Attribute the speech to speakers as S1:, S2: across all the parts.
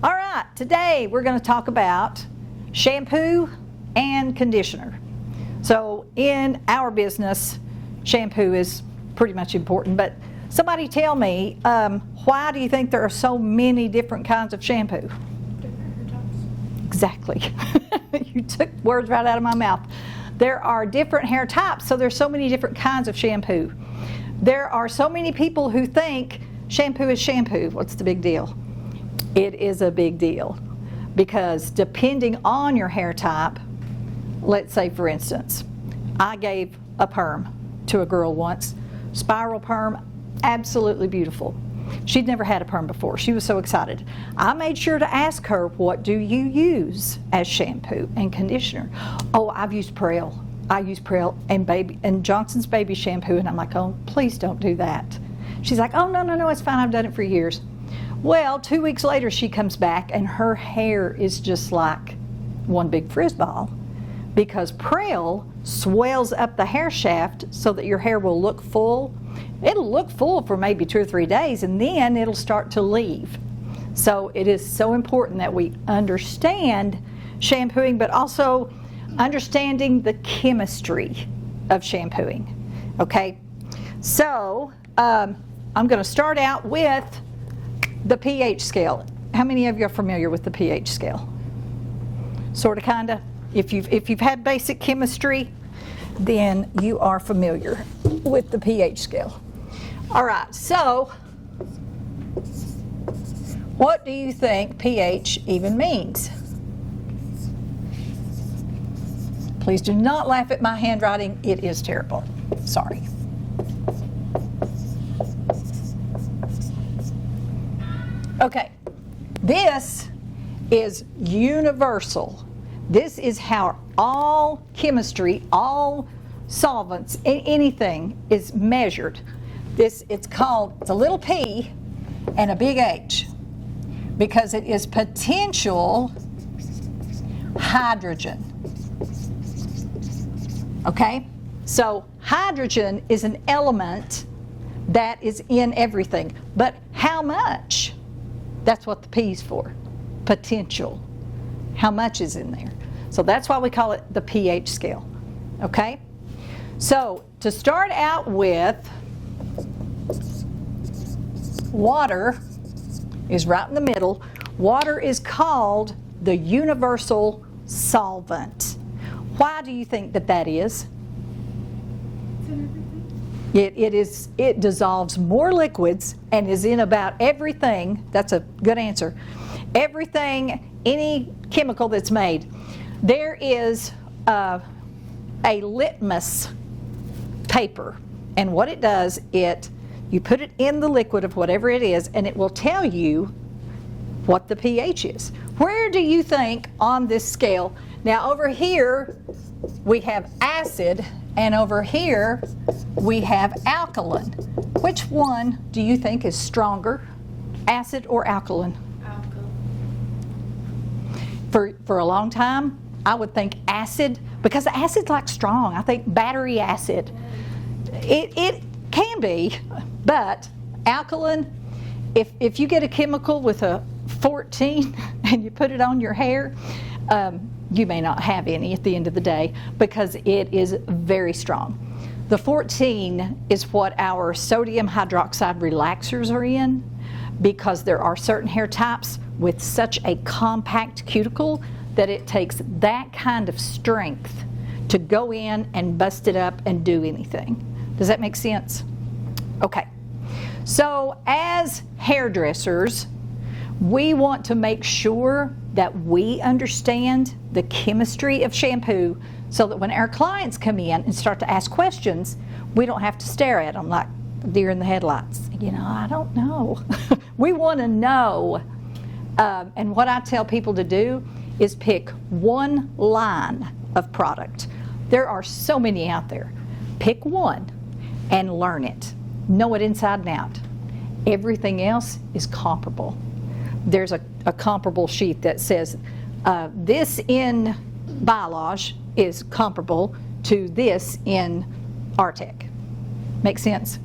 S1: All right, today we're going to talk about shampoo and conditioner. So in our business, shampoo is pretty much important, but somebody tell me, why do you think there are so many different kinds of shampoo?
S2: Different hair types.
S1: Exactly. You took words right out of my mouth. There are different hair types, so there's so many different kinds of shampoo. There are so many people who think shampoo is shampoo. What's the big deal? It is a big deal because depending on your hair type, let's say for instance, I gave a perm to a girl once, spiral perm, absolutely beautiful. She'd never had a perm before. She was so excited. I made sure to ask her, what do you use as shampoo and conditioner? Oh, I've used Prel. I use Prel and Johnson's baby shampoo, and I'm like, oh, please don't do that. She's like, oh, no, it's fine. I've done it for years. Well, 2 weeks later, she comes back, and her hair is just like one big frizz ball because Prel swells up the hair shaft so that your hair will look full. It'll look full for maybe 2 or 3 days, and then it'll start to leave. So it is so important that we understand shampooing, but also understanding the chemistry of shampooing. Okay, so I'm going to start out with the pH scale. How many of you are familiar with the pH scale? Sort of, kind of. If you've had basic chemistry, then you are familiar with the pH scale. All right, so what do you think pH even means? Please do not laugh at my handwriting. It is terrible. Sorry. Okay, this is universal. This is how all chemistry, all solvents, anything is measured. It's a little p and a big H because it is potential hydrogen. Okay, so hydrogen is an element that is in everything, but how much? That's what the P is for, potential. How much is in there? So that's why we call it the pH scale, okay? So to start out with, water is right in the middle. Water is called the universal solvent. Why do you think that is? It dissolves more liquids and is in about everything. That's a good answer. Everything, any chemical that's made. There is a litmus paper, and what it does, you put it in the liquid of whatever it is, and it will tell you what the pH is. Where do you think on this scale? Now over here we have acid, and over here we have alkaline. Which one do you think is stronger, acid or alkaline?
S2: Alkaline.
S1: For a long time, I would think acid, because acid's like strong. I think battery acid. It can be, but alkaline, if you get a chemical with a 14 and you put it on your hair, you may not have any at the end of the day because it is very strong. The 14 is what our sodium hydroxide relaxers are in, because there are certain hair types with such a compact cuticle that it takes that kind of strength to go in and bust it up and do anything. Does that make sense? Okay. So as hairdressers, we want to make sure that we understand the chemistry of shampoo so that when our clients come in and start to ask questions, we don't have to stare at them like deer in the headlights. I don't know. We want to know. And what I tell people to do is pick one line of product. There are so many out there. Pick one and learn it. Know it inside and out. Everything else is comparable. There's a comparable sheet that says this in Biolage is comparable to this in Artec. Make sense?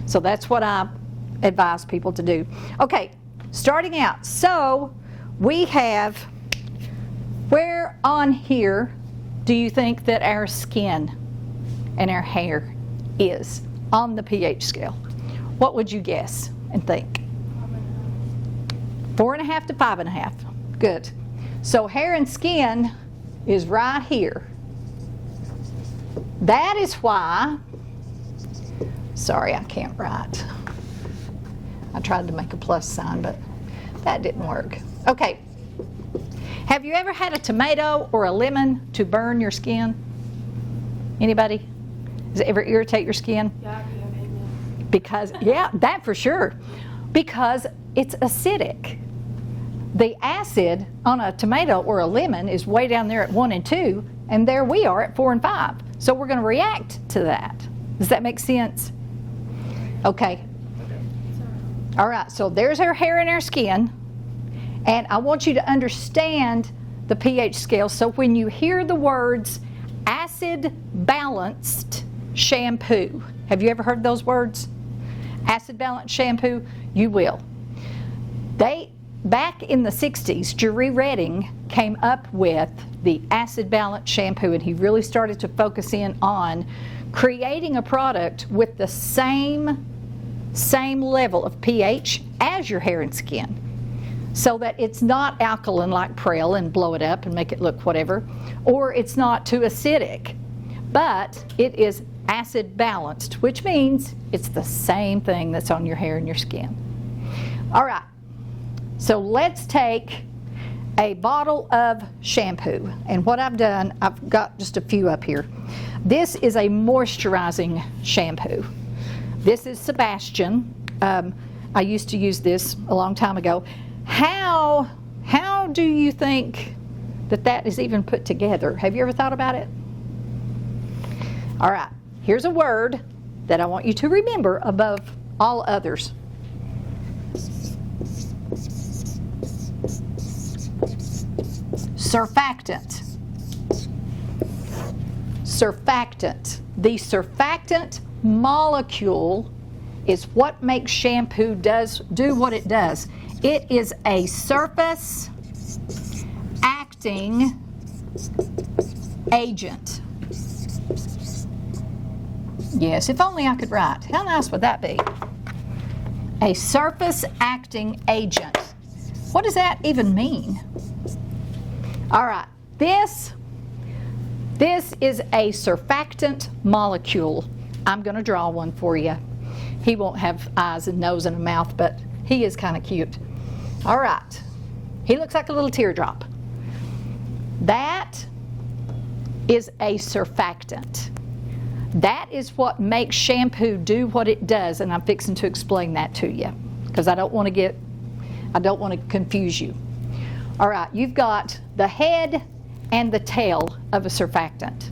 S1: So that's what I advise people to do. Okay, starting out. So we have, where on here do you think that our skin and our hair is on the pH scale? What would you guess and think? 4.5 to 5.5. Good. So hair and skin is right here. That is why, sorry, I can't write. I tried to make a plus sign, but that didn't work. Okay. Have you ever had a tomato or a lemon to burn your skin? Anybody? Does it ever irritate your skin?
S2: Yeah, amen.
S1: Because, yeah, that for sure. Because it's acidic. The acid on a tomato or a lemon is way down there at 1 and 2, and there we are at 4 and 5. So we're going to react to that. Does that make sense? Okay. All right, so there's our hair and our skin. And I want you to understand the pH scale. So when you hear the words acid balanced shampoo, have you ever heard those words? Acid balanced shampoo? You will. Back in the 60s, Jerry Redding came up with the acid balanced shampoo, and he really started to focus in on creating a product with the same level of pH as your hair and skin, so that it's not alkaline like Prel and blow it up and make it look whatever, or it's not too acidic, but it is acid balanced, which means it's the same thing that's on your hair and your skin. All right. So let's take a bottle of shampoo, and what I've done, I've got just a few up here. This is a moisturizing shampoo. This is Sebastian. I used to use this a long time ago. How do you think that is even put together? Have you ever thought about it? All right, here's a word that I want you to remember above all others. Surfactant. Surfactant. The surfactant molecule is what makes shampoo do what it does. It is a surface acting agent. Yes, if only I could write. How nice would that be? A surface acting agent. What does that even mean? All right, this is a surfactant molecule. I'm going to draw one for you. He won't have eyes and nose and a mouth, but he is kind of cute. All right, he looks like a little teardrop. That is a surfactant. That is what makes shampoo do what it does, and I'm fixing to explain that to you because I don't want to confuse you. All right, you've got the head and the tail of a surfactant.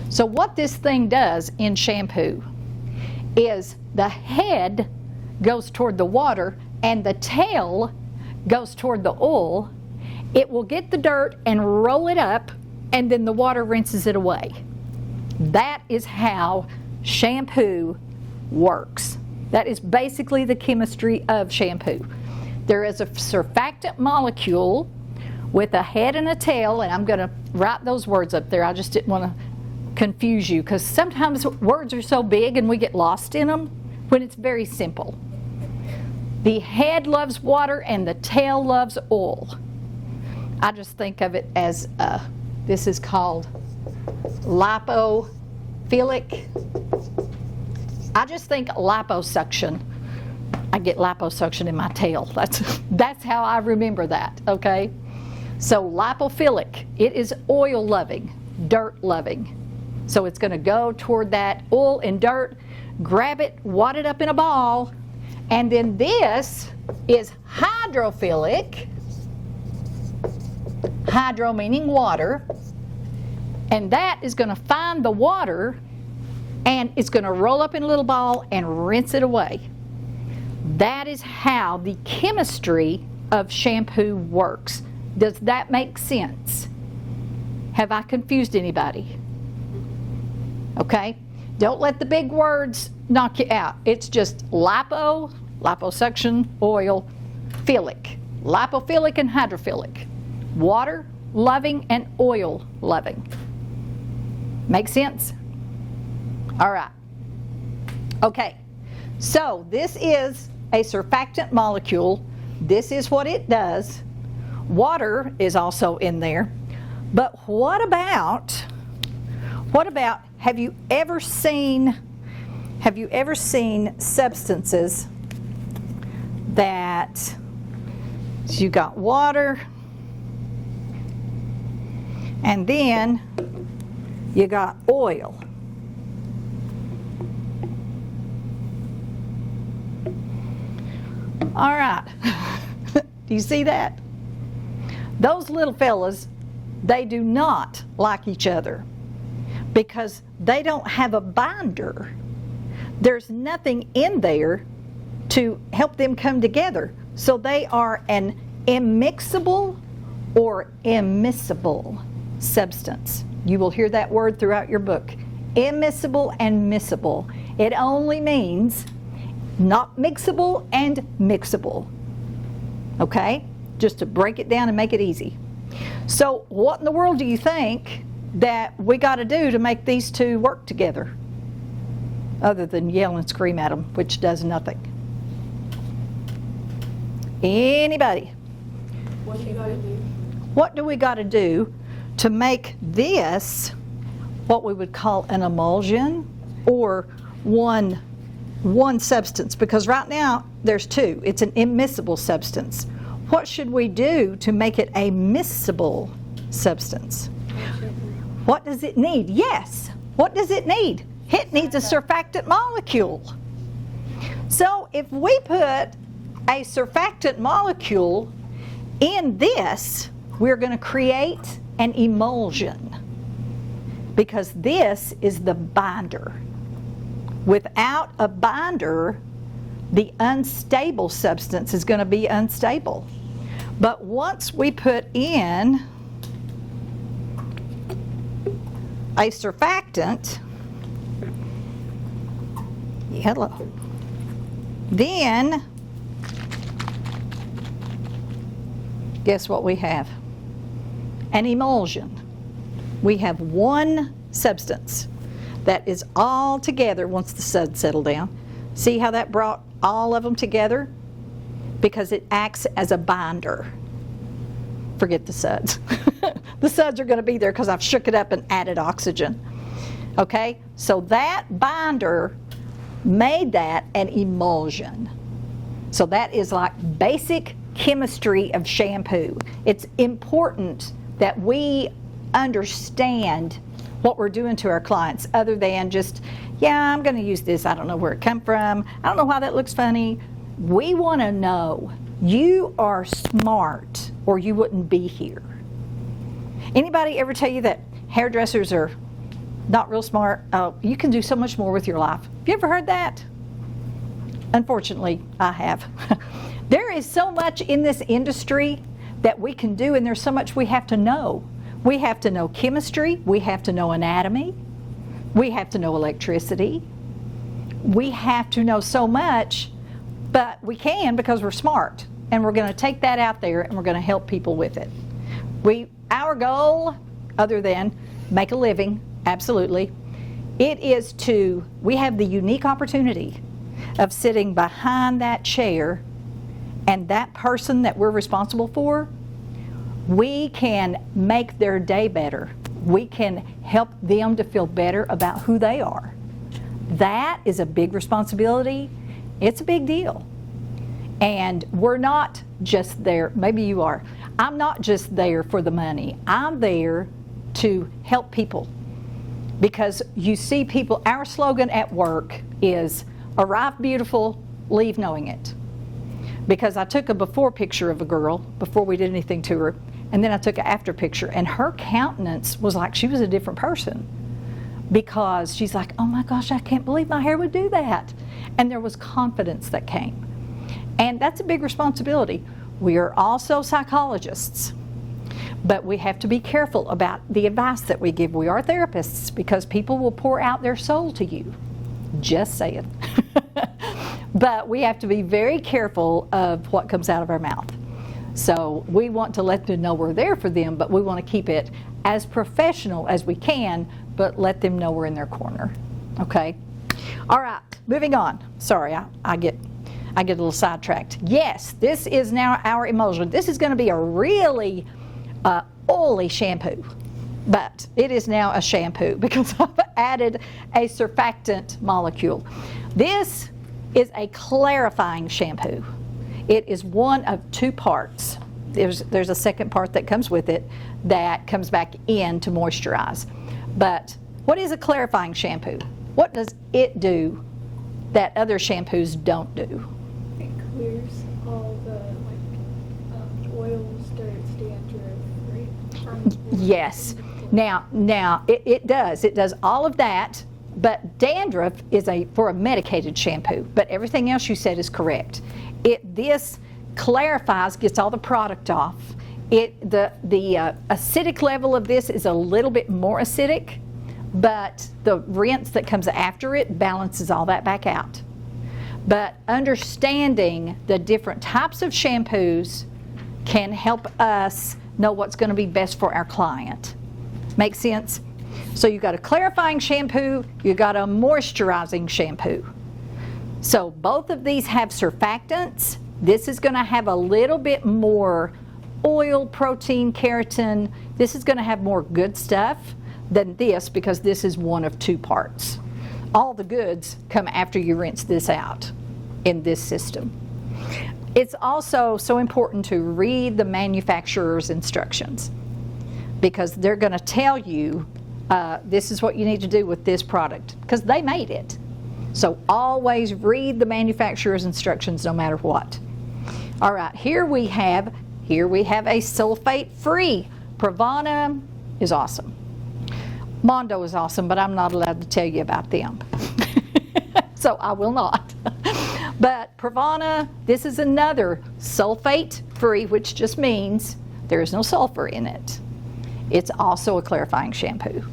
S1: So what this thing does in shampoo is the head goes toward the water and the tail goes toward the oil. It will get the dirt and roll it up, and then the water rinses it away. That is how shampoo works. That is basically the chemistry of shampoo. There is a surfactant molecule with a head and a tail, and I'm going to write those words up there. I just didn't want to confuse you because sometimes words are so big and we get lost in them when it's very simple. The head loves water and the tail loves oil. I just think of it as, this is called lipophilic. I just think liposuction. I get liposuction in my tail. That's how I remember that, okay? So lipophilic, it is oil loving, dirt loving. So it's going to go toward that oil and dirt, grab it, wad it up in a ball, and then this is hydrophilic, hydro meaning water, and that is going to find the water and it's going to roll up in a little ball and rinse it away. That is how the chemistry of shampoo works. Does that make sense? Have I confused anybody? Okay? Don't let the big words knock you out. It's just liposuction, oil, philic. lipophilic and hydrophilic, water loving and oil loving. Make sense? All right. Okay, so this is a surfactant molecule. This is what it does. Water is also in there. But what about, have you ever seen substances that you got water and then you got oil? All right. Do you see that? Those little fellas, they do not like each other because they don't have a binder. There's nothing in there to help them come together. So they are an immixable or immiscible substance. You will hear that word throughout your book. Immiscible and miscible. It only means not mixable and mixable. Okay? Just to break it down and make it easy. So what in the world do you think that we got to do to make these two work together? Other than yell and scream at them, which does nothing. Anybody?
S2: What do you gotta do?
S1: What do we got to do to make this what we would call an emulsion or one substance? Because right now there's two. It's an immiscible substance. What should we do to make it a miscible substance? What does it need? Yes. What does it need? It needs a surfactant molecule. So if we put a surfactant molecule in this, we're going to create an emulsion because this is the binder. Without a binder, the unstable substance is going to be unstable. But once we put in a surfactant, hello, then guess what we have? An emulsion. We have one substance that is all together once the suds settle down. See how that brought all of them together? Because it acts as a binder. Forget the suds. The suds are going to be there because I've shook it up and added oxygen. Okay? So that binder made that an emulsion. So that is like basic chemistry of shampoo. It's important that we understand what we're doing to our clients other than just, yeah, I'm going to use this. I don't know where it come from. I don't know why that looks funny. We want to know you are smart or you wouldn't be here. Anybody ever tell you that hairdressers are not real smart? Oh, you can do so much more with your life. Have you ever heard that? Unfortunately, I have. There is so much in this industry that we can do, and there's so much we have to know. We have to know chemistry. We have to know anatomy. We have to know electricity. We have to know so much, but we can because we're smart, and we're going to take that out there and we're going to help people with it. Our goal, other than make a living, absolutely, it is we have the unique opportunity of sitting behind that chair, and that person that we're responsible for, we can make their day better. We can help them to feel better about who they are. That is a big responsibility. It's a big deal. And we're not just there, maybe you are. I'm not just there for the money. I'm there to help people. Because you see people, our slogan at work is, arrive beautiful, leave knowing it. Because I took a before picture of a girl before we did anything to her, and then I took an after picture, and her countenance was like she was a different person. Because she's like, oh my gosh, I can't believe my hair would do that. And there was confidence that came. And that's a big responsibility. We are also psychologists, but we have to be careful about the advice that we give. We are therapists because people will pour out their soul to you. Just saying. But we have to be very careful of what comes out of our mouth. So we want to let them know we're there for them, but we want to keep it as professional as we can, but let them know we're in their corner. Okay? All right, moving on. Sorry, I get a little sidetracked. Yes, this is now our emulsion. This is going to be a really oily shampoo, but it is now a shampoo because I've added a surfactant molecule. This is a clarifying shampoo. It is one of two parts. There's a second part that comes with it that comes back in to moisturize. But what is a clarifying shampoo? What does it do that other shampoos don't do?
S2: It clears all the oils, dirt, dandruff, right?
S1: Yes. Now it does. It does all of that, but dandruff is for a medicated shampoo. But everything else you said is correct. This clarifies, gets all the product off. The acidic level of this is a little bit more acidic, but the rinse that comes after it balances all that back out. But understanding the different types of shampoos can help us know what's going to be best for our client. Make sense? So you've got a clarifying shampoo, you've got a moisturizing shampoo. So both of these have surfactants. This is going to have a little bit more oil, protein, keratin. This is going to have more good stuff than this because this is one of two parts. All the goods come after you rinse this out in this system. It's also so important to read the manufacturer's instructions because they're going to tell you this is what you need to do with this product because they made it. So always read the manufacturer's instructions no matter what. All right, here we have a sulfate-free. Pravana is awesome. Mondo is awesome, but I'm not allowed to tell you about them. So I will not. But Pravana, this is another sulfate-free, which just means there is no sulfur in it. It's also a clarifying shampoo.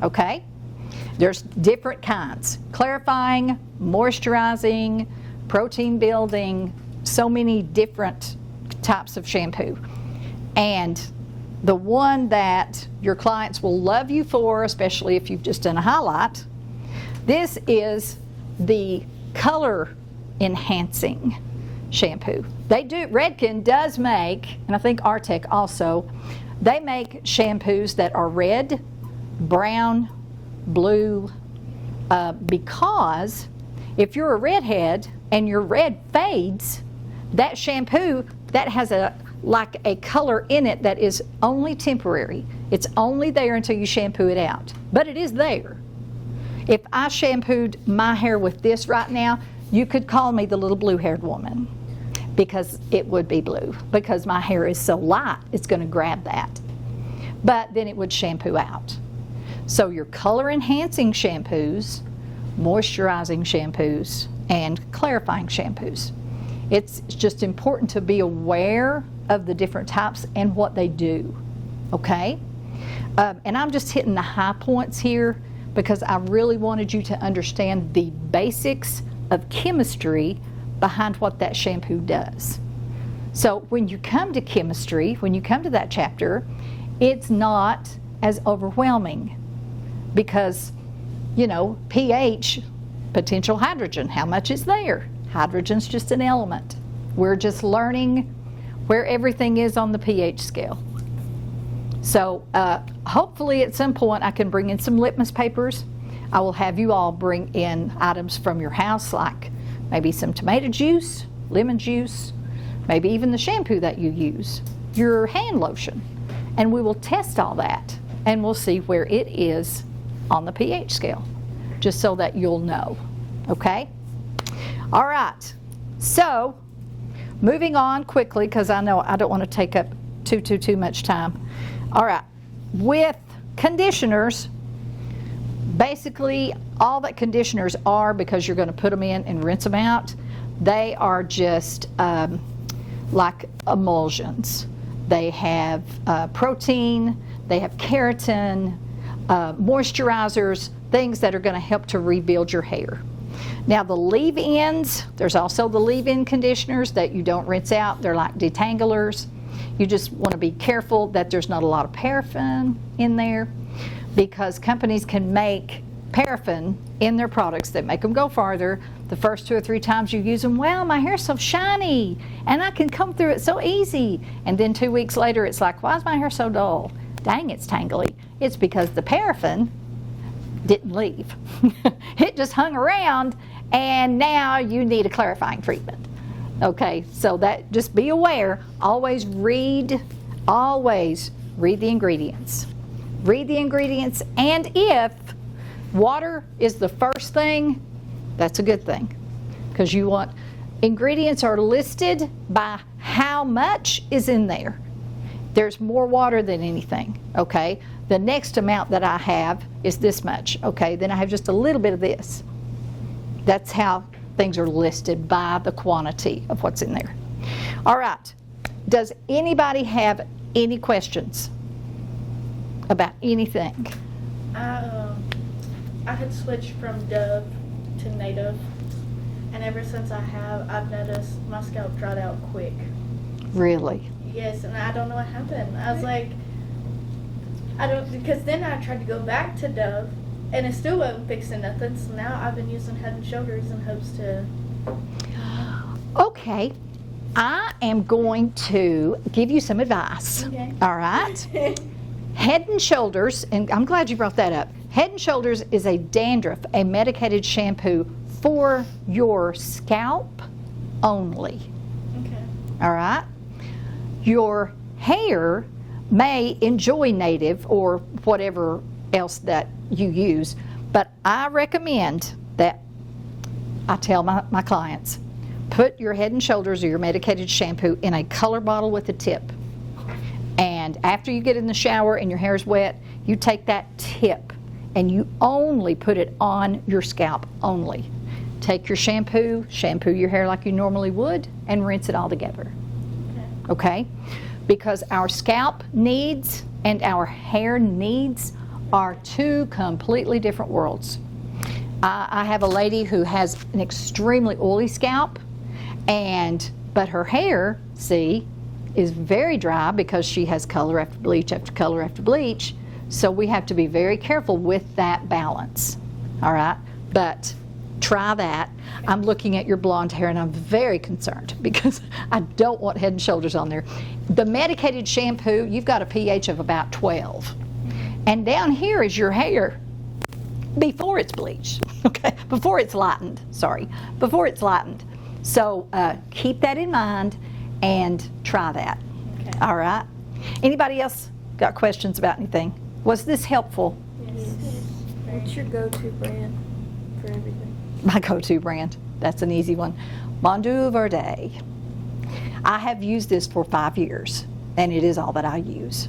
S1: Okay? There's different kinds. Clarifying, moisturizing, protein building, so many different types of shampoo. And the one that your clients will love you for, especially if you've just done a highlight, this is the color enhancing shampoo. Redken does make, and I think Artec also, they make shampoos that are red, brown, blue, because if you're a redhead and your red fades, that shampoo that has a color in it that is only temporary. It's only there until you shampoo it out, but it is there. If I shampooed my hair with this right now, you could call me the little blue-haired woman because it would be blue because my hair is so light, it's going to grab that. But then it would shampoo out. So your color enhancing shampoos, moisturizing shampoos, and clarifying shampoos. It's just important to be aware of the different types and what they do, okay? And I'm just hitting the high points here because I really wanted you to understand the basics of chemistry behind what that shampoo does. So when you come to chemistry, when you come to that chapter, it's not as overwhelming because, pH, potential hydrogen, how much is there? Hydrogen's just an element. We're just learning where everything is on the pH scale. So hopefully at some point I can bring in some litmus papers. I will have you all bring in items from your house like maybe some tomato juice, lemon juice, maybe even the shampoo that you use, your hand lotion. And we will test all that and we'll see where it is on the pH scale, just so that you'll know, okay? All right, so moving on quickly because I know I don't want to take up too much time. All right, with conditioners, basically all that conditioners are, because you're going to put them in and rinse them out, they are just like emulsions. They have protein, they have keratin, moisturizers, things that are going to help to rebuild your hair. Now the leave-ins, there's also the leave-in conditioners that you don't rinse out. They're like detanglers. You just want to be careful that there's not a lot of paraffin in there, because companies can make paraffin in their products that make them go farther. The first 2 or 3 times you use them, well, my hair's so shiny and I can comb through it so easy. And then 2 weeks later it's like, why is my hair so dull? Dang, it's tangly. It's because the paraffin didn't leave. It just hung around, and now you need a clarifying treatment. Okay, so that, just be aware. Always read the ingredients. Read the ingredients, and if water is the first thing, that's a good thing, because you want, ingredients are listed by how much is in there. There's more water than anything, okay? The next amount that I have is this much, okay? Then I have just a little bit of this. That's how things are listed, by the quantity of what's in there. All right, does anybody have any questions about anything?
S3: I had switched from Dove to Native, and ever since I've noticed my scalp dried out quick.
S1: Really?
S3: Yes, and I don't know what happened. I was like, because then I tried to go back to Dove, and it still wasn't fixing nothing, so now I've been using Head and Shoulders in hopes to...
S1: Okay, I am going to give you some advice.
S3: Okay.
S1: All right? Head and Shoulders, and I'm glad you brought that up. Head and Shoulders is a dandruff, a medicated shampoo for your scalp only.
S3: Okay.
S1: All right? Your hair may enjoy Native or whatever else that you use, but I recommend that, I tell my clients, put your Head and Shoulders or your medicated shampoo in a color bottle with a tip. And after you get in the shower and your hair is wet, you take that tip and you only put it on your scalp only. Take your shampoo your hair like you normally would, and rinse it all together. Okay? Because our scalp needs and our hair needs are 2 completely different worlds. I have a lady who has an extremely oily scalp, but her hair, see, is very dry because she has color after bleach after color after bleach. So we have to be very careful with that balance. All right? But try that. I'm looking at your blonde hair and I'm very concerned because I don't want Head and Shoulders on there. The medicated shampoo, you've got a pH of about 12. And down here is your hair before it's bleached, okay? Before it's lightened, before it's lightened. So keep that in mind and try that. Okay. All right? Anybody else got questions about anything? Was this helpful?
S2: Yes. What's your go-to brand for everything?
S1: My go-to brand, that's an easy one. Mondu Verde. I have used this for 5 years, and it is all that I use.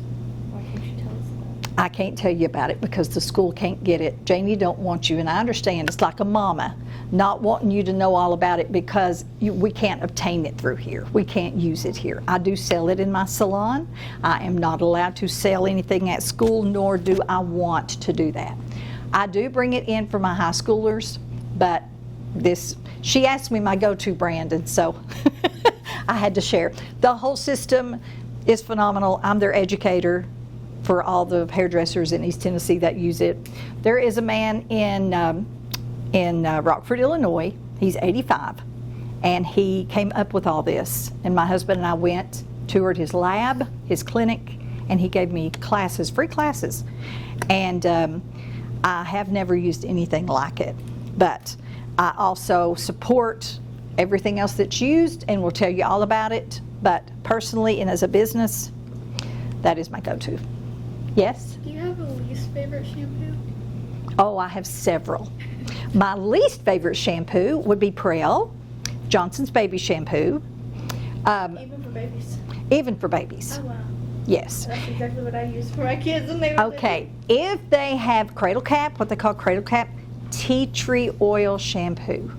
S2: Why can't you tell us that?
S1: I can't tell you about it because the school can't get it. Janie don't want you, and I understand. It's like a mama not wanting you to know all about it because we can't obtain it through here. We can't use it here. I do sell it in my salon. I am not allowed to sell anything at school, nor do I want to do that. I do bring it in for my high schoolers, but she asked me my go-to brand, and so I had to share. The whole system is phenomenal. I'm their educator for all the hairdressers in East Tennessee that use it. There is a man in Rockford, Illinois. He's 85, and he came up with all this. And my husband and I went, toured his lab, his clinic, and he gave me classes, free classes. And I have never used anything like it. But I also support everything else that's used and will tell you all about it. But personally and as a business, that is my go-to. Yes?
S3: Do you have a least favorite shampoo?
S1: Oh, I have several. My least favorite shampoo would be Prel, Johnson's Baby Shampoo.
S3: Even for babies?
S1: Even for babies.
S3: Oh, wow.
S1: Yes.
S3: That's exactly what I use for my kids when they were
S1: Okay, if they have Cradle Cap, what they call Cradle Cap, tea tree oil shampoo.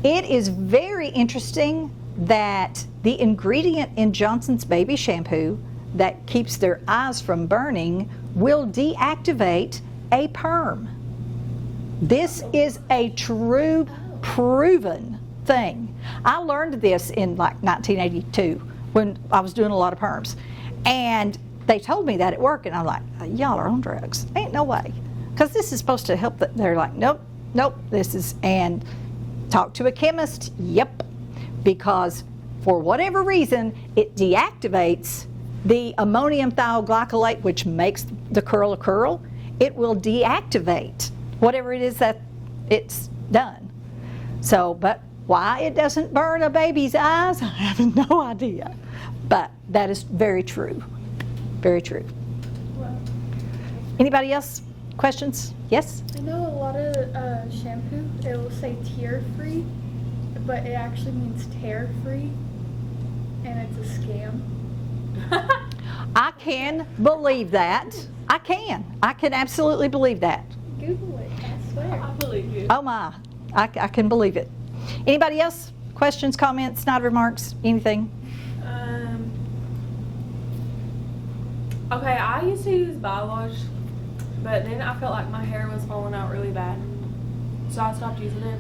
S1: It is very interesting that the ingredient in Johnson's Baby Shampoo that keeps their eyes from burning will deactivate a perm. This is a true proven thing. I learned this in like 1982 when I was doing a lot of perms. And they told me that at work, and I'm like, y'all are on drugs. Ain't no way. Because this is supposed to help. They're like, nope, this is, and talk to a chemist, yep. Because for whatever reason, it deactivates the ammonium thioglycolate, which makes the curl a curl. It will deactivate whatever it is that it's done. So, but why it doesn't burn a baby's eyes, I have no idea. But that is very true. Very true.
S3: Well,
S1: Anybody else? Questions? Yes?
S3: I know a lot of shampoo, it will say tear-free, but it actually means tear-free, and it's a scam.
S1: I can believe that. I can absolutely believe that.
S3: Google it, I swear.
S2: I believe you.
S1: Oh my, I can believe it. Anybody else? Questions, comments, snide remarks, anything?
S4: Okay, I used to use body wash, but then I felt like my hair was falling out really bad, so I stopped using it.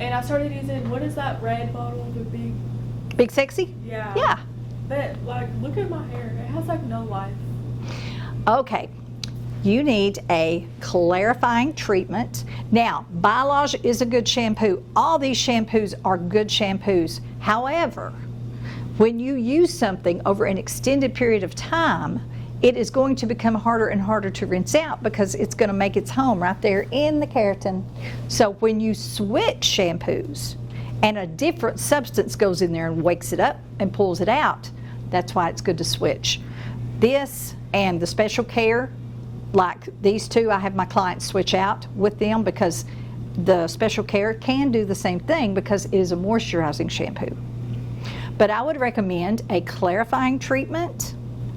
S4: And I started using, what is that red bottle, the big?
S1: Big Sexy?
S4: Yeah.
S1: Yeah.
S4: But like, look at my hair. It has like no life.
S1: Okay. You need a clarifying treatment. Now, Biolage is a good shampoo. All these shampoos are good shampoos. However, when you use something over an extended period of time, it is going to become harder and harder to rinse out because it's going to make its home right there in the keratin. So when you switch shampoos and a different substance goes in there and wakes it up and pulls it out, that's why it's good to switch. This and the Special Care, like these two, I have my clients switch out with them because the Special Care can do the same thing because it is a moisturizing shampoo. But I would recommend a clarifying treatment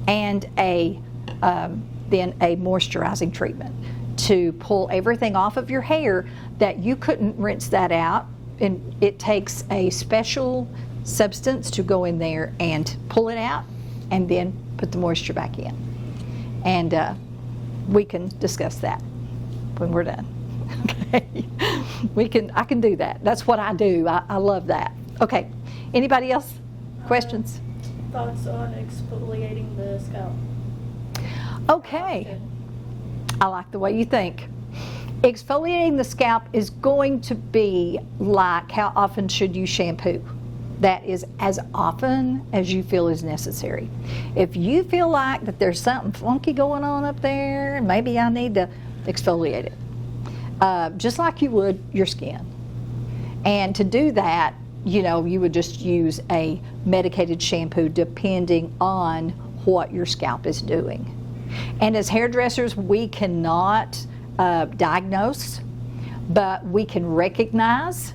S1: and then a moisturizing treatment to pull everything off of your hair that you couldn't rinse that out. And it takes a special substance to go in there and pull it out and then put the moisture back in. And we can discuss that when we're done. Okay, I can do that. That's what I do. I love that. Okay, anybody else? Questions?
S3: Thoughts on exfoliating the scalp?
S1: Okay, I like the way you think. Exfoliating the scalp is going to be like how often should you shampoo? That is as often as you feel is necessary. If you feel like that there's something funky going on up there, maybe I need to exfoliate it. Just like you would your skin. And to do that, you would just use a medicated shampoo depending on what your scalp is doing. And as hairdressers, we cannot diagnose, but we can recognize.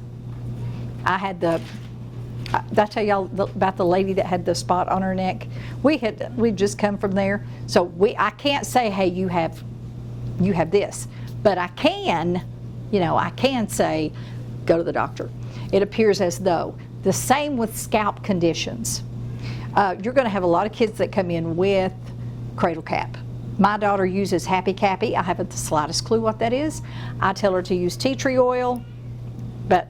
S1: Did I tell y'all about the lady that had the spot on her neck? We'd just come from there, so I can't say, hey, you have this, but I can say, go to the doctor. It appears as though the same with scalp conditions. You're going to have a lot of kids that come in with cradle cap. My daughter uses Happy Cappy. I haven't the slightest clue what that is. I tell her to use tea tree oil, but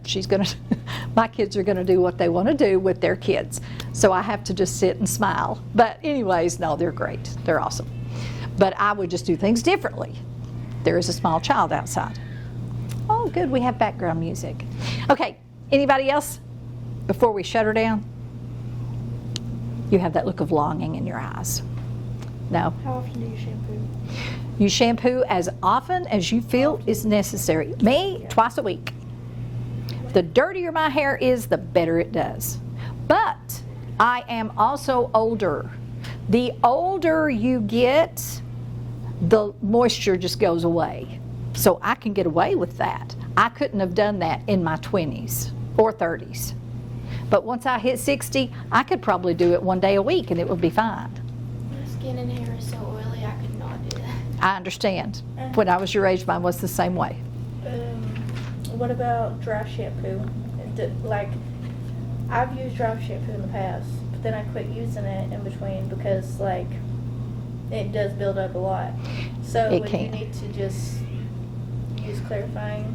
S1: my kids are going to do what they want to do with their kids. So I have to just sit and smile. But anyways, no, they're great. They're awesome. But I would just do things differently. There is a small child outside. Oh, good, we have background music. Okay, anybody else before we shut her down? You have that look of longing in your eyes. No?
S3: How often do you shampoo?
S1: You shampoo as often as you feel is necessary. Me, twice a week. The dirtier my hair is, the better it does. But I am also older. The older you get, the moisture just goes away. So I can get away with that. I couldn't have done that in my 20s or 30s. But once I hit 60, I could probably do it one day a week and it would be fine.
S2: My skin and hair is so oily, I could not do that.
S1: I understand. When I was your age, mine was the same way.
S3: What about dry shampoo? I've used dry shampoo in the past, but then I quit using it in between because it does build up a lot. So
S1: It
S3: would
S1: can.
S3: you need to just use clarifying?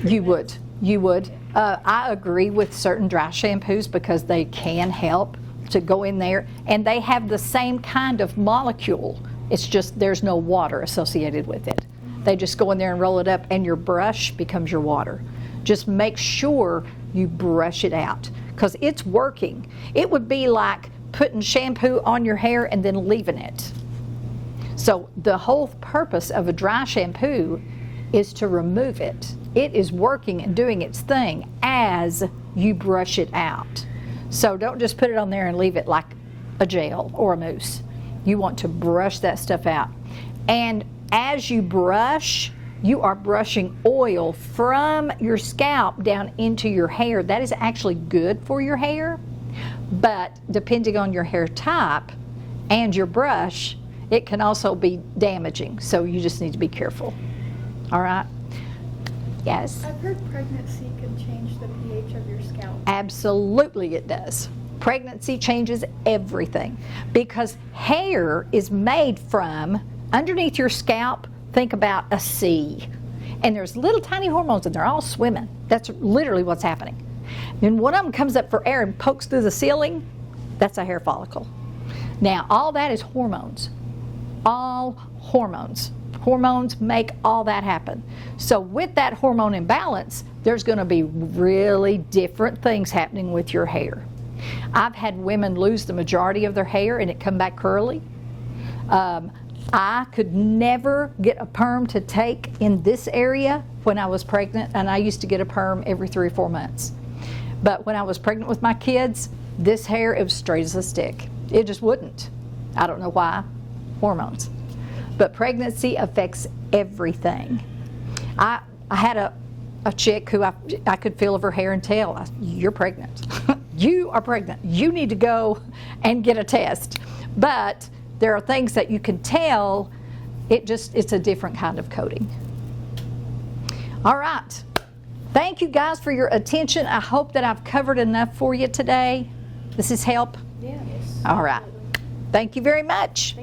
S1: You would. You would. I agree with certain dry shampoos because they can help to go in there, and they have the same kind of molecule. It's just there's no water associated with it. They just go in there and roll it up, and your brush becomes your water. Just make sure you brush it out because it's working. It would be like putting shampoo on your hair and then leaving it. So the whole purpose of a dry shampoo is to remove it. It is working and doing its thing as you brush it out. So don't just put it on there and leave it like a gel or a mousse. You want to brush that stuff out. And as you brush, you are brushing oil from your scalp down into your hair. That is actually good for your hair, but depending on your hair type and your brush, it can also be damaging. So you just need to be careful. All right? Yes?
S3: I've heard pregnancy can change the pH of your scalp.
S1: Absolutely it does. Pregnancy changes everything because hair is made from, underneath your scalp, think about a sea. And there's little tiny hormones and they're all swimming. That's literally what's happening. And one of them comes up for air and pokes through the ceiling, that's a hair follicle. Now, all that is hormones. All hormones. Hormones make all that happen. So with that hormone imbalance, there's going to be really different things happening with your hair. I've had women lose the majority of their hair and it come back curly. I could never get a perm to take in this area when I was pregnant, and I used to get a perm every 3 or 4 months. But when I was pregnant with my kids, this hair, it was straight as a stick. It just wouldn't. I don't know why. Hormones. But pregnancy affects everything. I had a chick who I could feel of her hair and tell, you're pregnant. You are pregnant. You need to go and get a test. But there are things that you can tell, it's a different kind of coating. All right. Thank you guys for your attention. I hope that I've covered enough for you today. This is help?
S2: Yes.
S1: All right. Thank you very much.